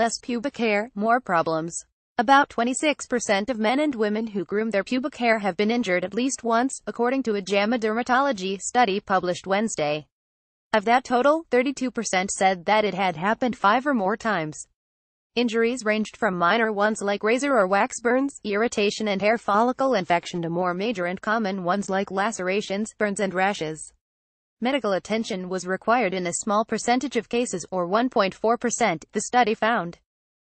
Less pubic hair, more problems. About 26% of men and women who groom their pubic hair have been injured at least once, according to a JAMA Dermatology study published Wednesday. Of that total, 32% said that it had happened 5 or more times. Injuries ranged from minor ones like razor or wax burns, irritation and hair follicle infection to more major and common ones like lacerations, burns and rashes. Medical attention was required in a small percentage of cases, or 1.4%, the study found.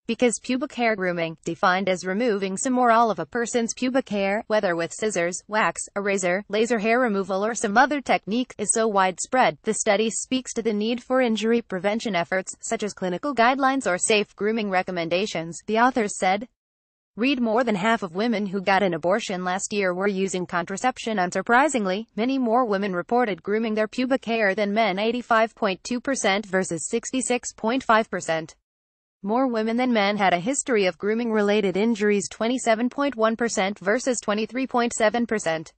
Because pubic hair grooming, defined as removing some or all of a person's pubic hair, whether with scissors, wax, a razor, laser hair removal or some other technique, is so widespread, the study speaks to the need for injury prevention efforts, such as clinical guidelines or safe grooming recommendations, the authors said. Read more than half of women who got an abortion last year were using contraception. Unsurprisingly, many more women reported grooming their pubic hair than men, 85.2% versus 66.5%. More women than men had a history of grooming-related injuries, 27.1% versus 23.7%.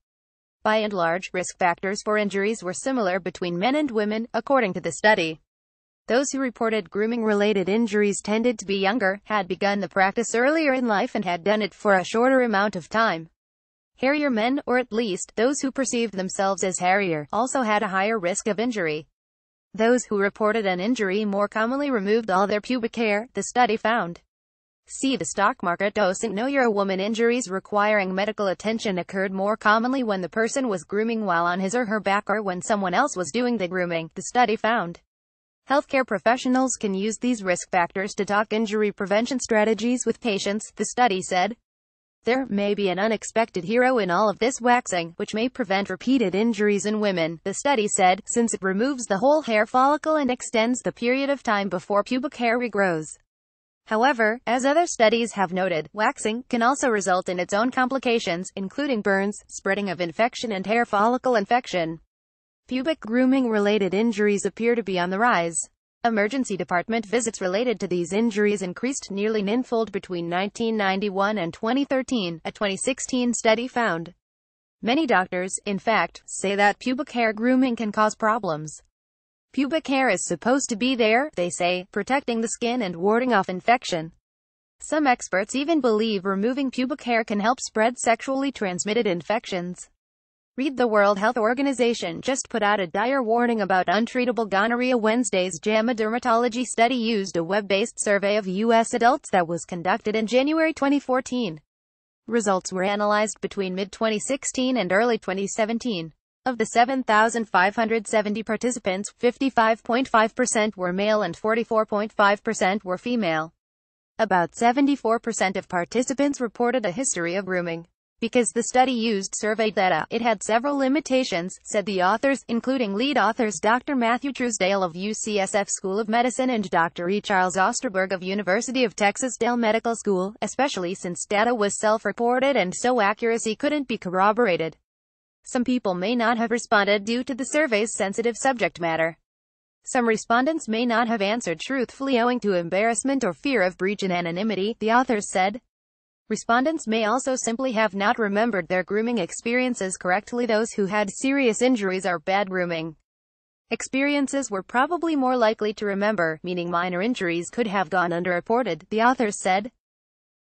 By and large, risk factors for injuries were similar between men and women, according to the study. Those who reported grooming-related injuries tended to be younger, had begun the practice earlier in life and had done it for a shorter amount of time. Hairier men, or at least those who perceived themselves as hairier, also had a higher risk of injury. Those who reported an injury more commonly removed all their pubic hair, the study found. See the stock market. Doesn't know you're a woman. Injuries requiring medical attention occurred more commonly when the person was grooming while on his or her back or when someone else was doing the grooming, the study found. Healthcare professionals can use these risk factors to talk injury prevention strategies with patients, the study said. There may be an unexpected hero in all of this waxing, which may prevent repeated injuries in women, the study said, since it removes the whole hair follicle and extends the period of time before pubic hair regrows. However, as other studies have noted, waxing can also result in its own complications, including burns, spreading of infection and hair follicle infection. Pubic grooming-related injuries appear to be on the rise. Emergency department visits related to these injuries increased nearly ninefold between 1991 and 2013, a 2016 study found. Many doctors, in fact, say that pubic hair grooming can cause problems. Pubic hair is supposed to be there, they say, protecting the skin and warding off infection. Some experts even believe removing pubic hair can help spread sexually transmitted infections. Read the World Health Organization just put out a dire warning about untreatable gonorrhea. Wednesday's JAMA Dermatology study used a web-based survey of U.S. adults that was conducted in January 2014. Results were analyzed between mid-2016 and early 2017. Of the 7,570 participants, 55.5% were male and 44.5% were female. About 74% of participants reported a history of grooming. Because the study used survey data, it had several limitations, said the authors, including lead authors Dr. Matthew Truesdale of UCSF School of Medicine and Dr. E. Charles Osterberg of University of Texas Dell Medical School, especially since data was self-reported and so accuracy couldn't be corroborated. Some people may not have responded due to the survey's sensitive subject matter. Some respondents may not have answered truthfully owing to embarrassment or fear of breach in anonymity, the authors said. Respondents may also simply have not remembered their grooming experiences correctly. Those who had serious injuries or bad grooming experiences were probably more likely to remember, meaning minor injuries could have gone underreported, the authors said.